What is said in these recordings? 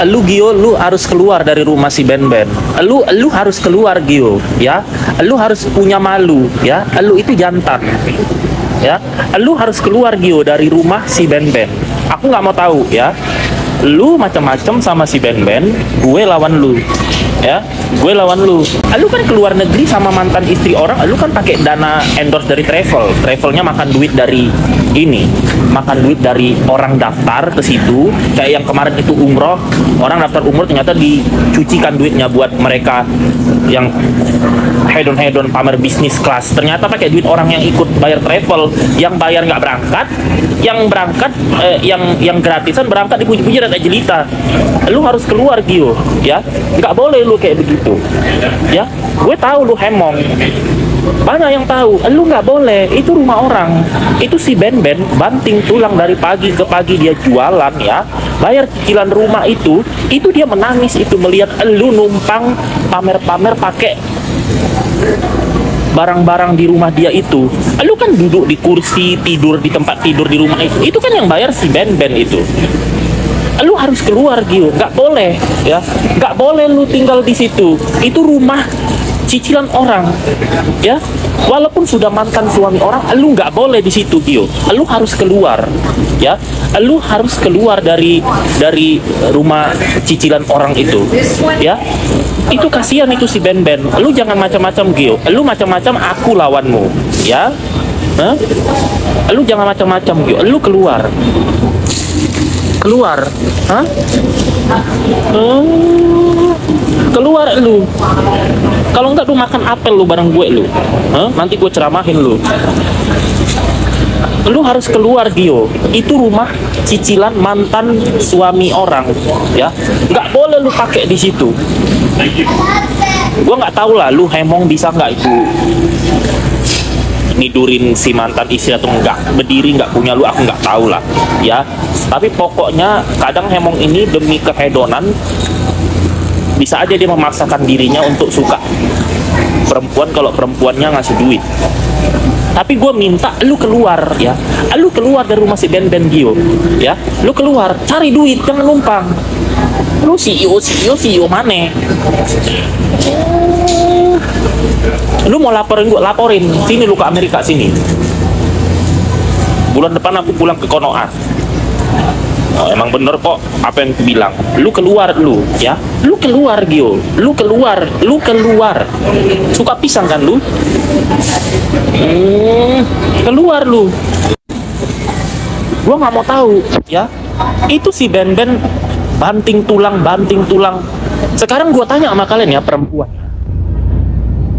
Lu Gio, lu harus keluar dari rumah si Ben Ben. Lu harus keluar Gio, ya. Lu harus punya malu, ya. Lu itu jantan, ya. Lu harus keluar Gio dari rumah si Ben Ben. Aku nggak mau tahu, ya. Lu macam-macam sama si Ben Ben, gue lawan lu, ya. Gue lawan lu. Lu kan keluar negeri sama mantan istri orang, lu kan pakai dana endorse dari travelnya makan duit dari ini, makan duit dari orang daftar ke situ. Kayak yang kemarin itu umroh, orang daftar umroh ternyata dicucikan duitnya buat mereka yang hedon pamer bisnis kelas, ternyata pakai duit orang yang ikut bayar travel, yang bayar nggak berangkat, yang berangkat yang gratisan berangkat dipuji-puji dan jelita. Lu harus keluar Gio, ya. Nggak boleh lu kayak begitu, ya. Gue tahu lu hemong, banyak yang tahu. Lu nggak boleh, itu rumah orang. Itu si Ben Ben banting tulang dari pagi ke pagi dia jualan, ya. Bayar cicilan rumah itu dia menangis itu melihat lu numpang pamer-pamer pakai barang-barang di rumah dia itu. Lu kan duduk di kursi, tidur di tempat tidur di rumah itu. Itu kan yang bayar si Ben Ben itu. Lu harus keluar Gio, nggak boleh, ya. Nggak boleh lu tinggal di situ. Itu rumah cicilan orang, ya. Walaupun sudah mantan suami orang, lu nggak boleh di situ Gio. Lu harus keluar, ya. Lu harus keluar dari rumah cicilan orang itu, ya. Itu kasihan itu si Ben Ben. Lu jangan macam-macam Gio. Lu macam-macam, aku lawanmu, ya. Hah? Lu jangan macam-macam Gio. Lu keluar. Keluar. Hah? Keluar lu. Kalau enggak lu makan apel lu bareng gue lu. Hah? Nanti gue ceramahin lu. Lu harus keluar Gio. Itu rumah cicilan mantan suami orang, ya. Nggak boleh lu pakai di situ. Gua nggak tahu lah lu hemong bisa nggak itu nidurin si mantan istri atau enggak, berdiri nggak punya lu, aku nggak tahu lah, ya. Tapi pokoknya kadang hemong ini demi kehedonan bisa aja dia memaksakan dirinya untuk suka perempuan kalau perempuannya ngasih duit. Tapi gue minta lu keluar, ya. Lu keluar dari rumah si Ben Ben Gio, ya. Lu keluar, cari duit, jangan numpang. Lu CEO mana? Lu mau laporin gue, laporin. Sini lu ke Amerika sini. Bulan depan aku pulang ke Konoha. Emang bener kok apa yang bilang. Lu keluar lu, ya. Lu keluar Gio. Lu keluar. Suka pisang kan lu? Keluar lu. Gua nggak mau tahu, ya. Itu si Ben Ben banting tulang. Sekarang gua tanya sama kalian, ya, perempuan.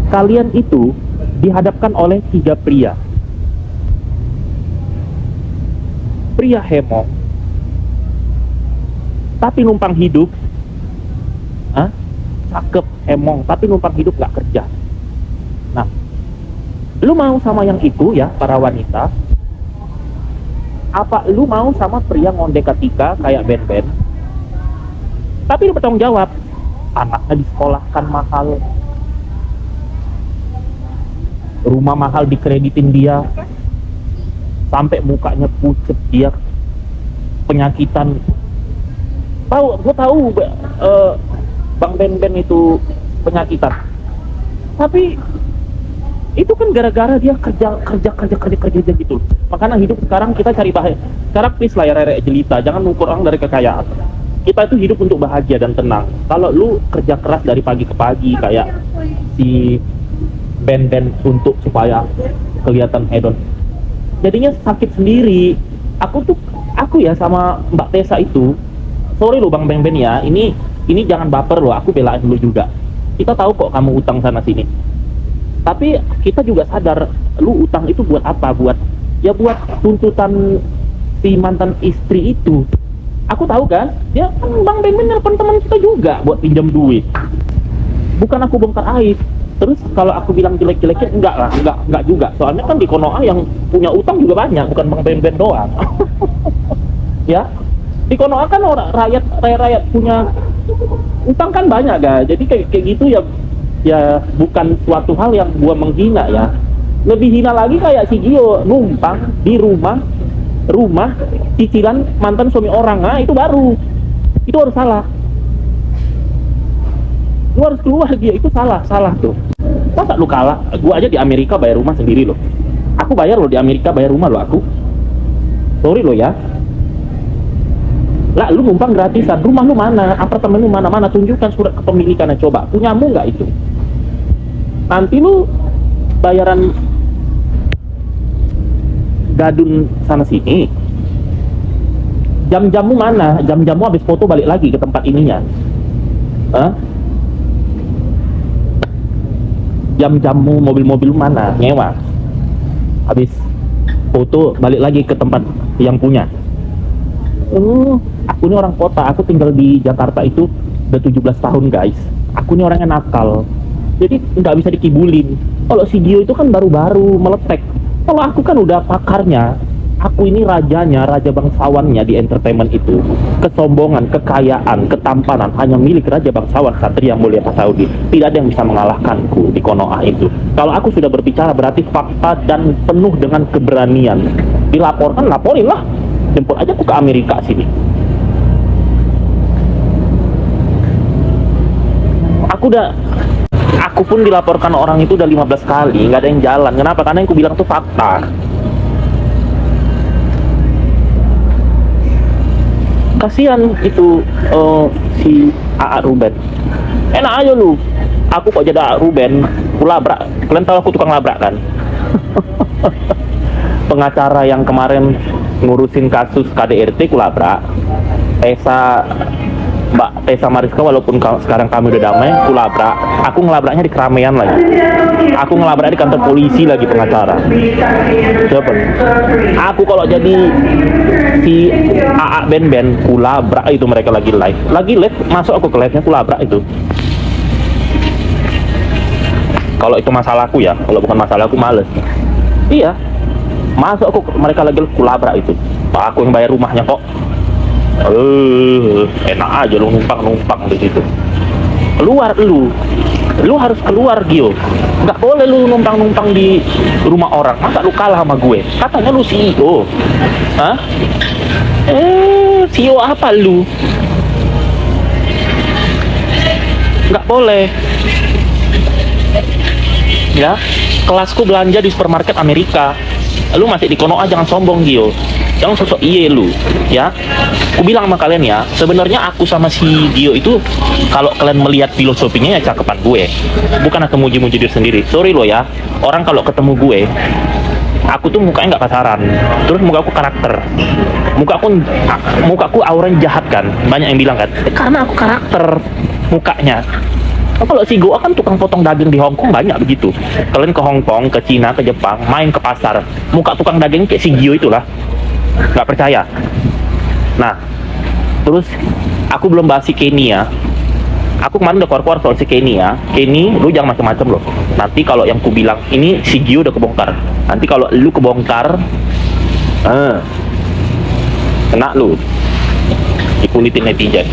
Kalian itu dihadapkan oleh 3 pria. Pria hemong, tapi numpang hidup. Cakep, hemong, tapi numpang hidup nggak kerja. Nah, lu mau sama yang itu, ya, para wanita? Apa lu mau sama pria ngondek ketika kayak Ben Ben? Tapi lu bertanggung jawab. Anaknya disekolahkan mahal, rumah mahal dikreditin dia, sampai mukanya pucet, dia penyakitan. Gue tahu Bang Ben Ben itu penyakitan. Tapi itu kan gara-gara dia kerja gitu. Makanya hidup sekarang kita cari bahagia. Sekarang please lah ya Rere jelita, jangan ukur orang dari kekayaan. Kita itu hidup untuk bahagia dan tenang. Kalau lu kerja keras dari pagi ke pagi kayak si Ben Ben untuk supaya kelihatan hedon, jadinya sakit sendiri. Aku ya sama Mbak Tessa itu, sorry lo Bang Ben Ben ya, ini jangan baper lo, aku belain lu juga. Kita tahu kok kamu utang sana sini, tapi kita juga sadar lu utang itu buat apa? Buat tuntutan si mantan istri itu. Aku tahu kan, dia kan Bang Ben Ben nelpon teman kita juga buat pinjam duit. Bukan aku bongkar aib. Terus kalau aku bilang jelek-jelekin, enggak juga. Soalnya kan di Konoha yang punya utang juga banyak, bukan Bang Ben Ben doang. Ya, di Konoha kan orang rakyat punya utang kan banyak, guys. Jadi kayak gitu ya bukan suatu hal yang gua menghina, ya. Lebih hina lagi kayak si Gio numpang di rumah cicilan mantan suami orang. Nah, itu harus salah. Lu harus keluar Gio, itu salah tuh. Masa lu kalah? Gua aja di Amerika bayar rumah sendiri loh. Aku bayar loh di Amerika, bayar rumah loh aku. Sorry loh ya. Lah lu numpang gratisan, rumah lu mana, apartemen lu mana, tunjukkan surat kepemilikannya, coba punyamu nggak itu. Nanti lu bayaran gadun sana sini, jam-jammu mana, jam-jammu habis foto balik lagi ke tempat ininya. Jam-jammu mobil-mobil mana nyewa, habis foto balik lagi ke tempat yang punya. Aku ini orang kota, aku tinggal di Jakarta itu udah 17 tahun guys. Aku ini orangnya nakal, jadi nggak bisa dikibulin. Kalau si Gio itu kan baru-baru meletek. Kalau aku kan udah pakarnya. Aku ini rajanya, raja bangsawannya di entertainment itu. Kesombongan, kekayaan, ketampanan hanya milik raja bangsawan Satria Mulia Pasaudi. Tidak ada yang bisa mengalahkanku di Konoha itu. Kalau aku sudah berbicara berarti fakta dan penuh dengan keberanian. Dilaporkan, laporin lah. Jemput aja aku ke Amerika sini. Aku pun dilaporkan orang itu udah 15 kali, nggak ada yang jalan. Kenapa? Karena yang aku bilang tuh fakta. Kasihan itu si A.A. Ruben. Enak aja lu. Aku kok jadi A.A. Ruben, aku labrak. Kalian tahu aku tukang labrak kan? Pengacara yang kemarin ngurusin kasus KDRT aku labrak. Mbak Tessa Mariska, walaupun sekarang kami udah damai, aku labrak. Aku ngelabraknya di keramaian lagi. Aku ngelabrak di kantor polisi lagi, pengacara. Siapa? Aku kalau jadi si AA Ben, aku labrak itu, mereka lagi live, masuk aku ke live-nya, aku labrak itu. Kalau itu masalahku ya, kalau bukan masalahku males. Iya, masuk mereka lagi, aku labrak itu. Pak, aku yang bayar rumahnya kok. Enak aja lu numpang di situ. Keluar lu harus keluar Gio. Nggak boleh lu numpang di rumah orang. Masa lu kalah sama gue? Katanya lu CEO. Hah? CEO apa lu? Nggak boleh. Ya, kelasku belanja di supermarket Amerika. Lu masih di Konoha, jangan sombong Gio. Jangan sosok iye lu, ya. Aku bilang sama kalian ya, sebenarnya aku sama si Gio itu, kalau kalian melihat filosofinya ya cakepan gue. Bukan aku muji-muji diri sendiri. Sorry lo ya, orang kalau ketemu gue, aku tuh mukanya nggak pasaran. Terus muka aku karakter. Muka aku auranya jahat kan. Banyak yang bilang kan, karena aku karakter mukanya. Kalau si Goa kan tukang potong daging di Hong Kong banyak begitu. Kalian ke Hong Kong, ke Cina, ke Jepang, main ke pasar, muka tukang daging kayak si Gio itulah. Nggak percaya. Nah, terus aku belum bahas si Kenny ya. Aku kemarin udah keluar soal si Kenny ya. Kenny, lu jangan macam-macam loh. Nanti kalau yang ku bilang ini si Gio udah kebongkar. Nanti kalau lu kebongkar, kena lu dikulitin netizen.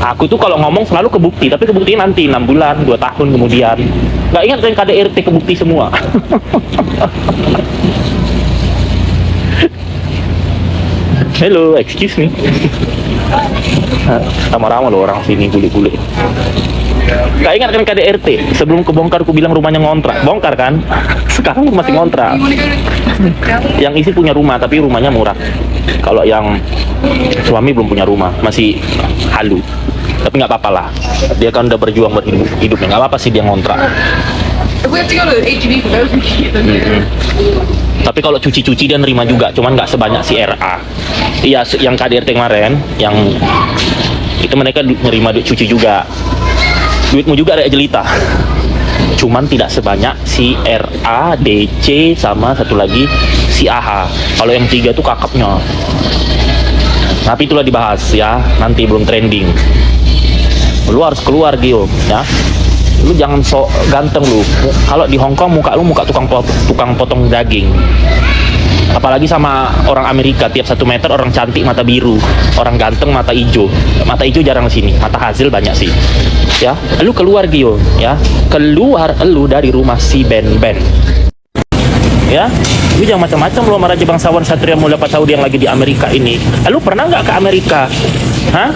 Aku tuh kalau ngomong selalu kebukti, tapi kebuktinya nanti 6 bulan, 2 tahun kemudian. Nggak ingat yang KDRT kebukti semua. Hello, excuse me. Sama-sama loh orang sini kulit-kulit. Gak ingat kan KDRT? Sebelum kebongkar aku bilang rumahnya ngontrak. Bongkar kan? Sekarang masih ngontrak. Yang isi punya rumah, tapi rumahnya murah. Kalau yang suami belum punya rumah, masih halu. Tapi nggak apa-apa lah. Dia kan udah berjuang buat hidupnya. Nggak apa-apa sih dia ngontrak. Tapi kalau cuci-cuci dia nerima juga, cuman nggak sebanyak si RA. Iya, yang KDRT kemarin, yang itu mereka nerima duit cuci juga. Duitmu juga ada jelita. Cuman tidak sebanyak si RA, DC, sama satu lagi si AH. Kalau yang 3 tuh kakapnya. Tapi itulah dibahas ya, nanti belum trending. Lu harus keluar Gio, ya. Lu jangan sok ganteng lu. Kalau di Hong Kong muka lu muka tukang potong daging. Apalagi sama orang Amerika, tiap 1 meter orang cantik mata biru, orang ganteng mata hijau. Mata hijau jarang di sini, mata hasil banyak sih. Ya, lu keluar Gio, ya. Keluar lu dari rumah si Ben. Ya, lu jangan macam-macam lu sama Raja Bangsawan Satria Mulia Pasaudi yang lagi di Amerika ini. Lu pernah nggak ke Amerika? Hah?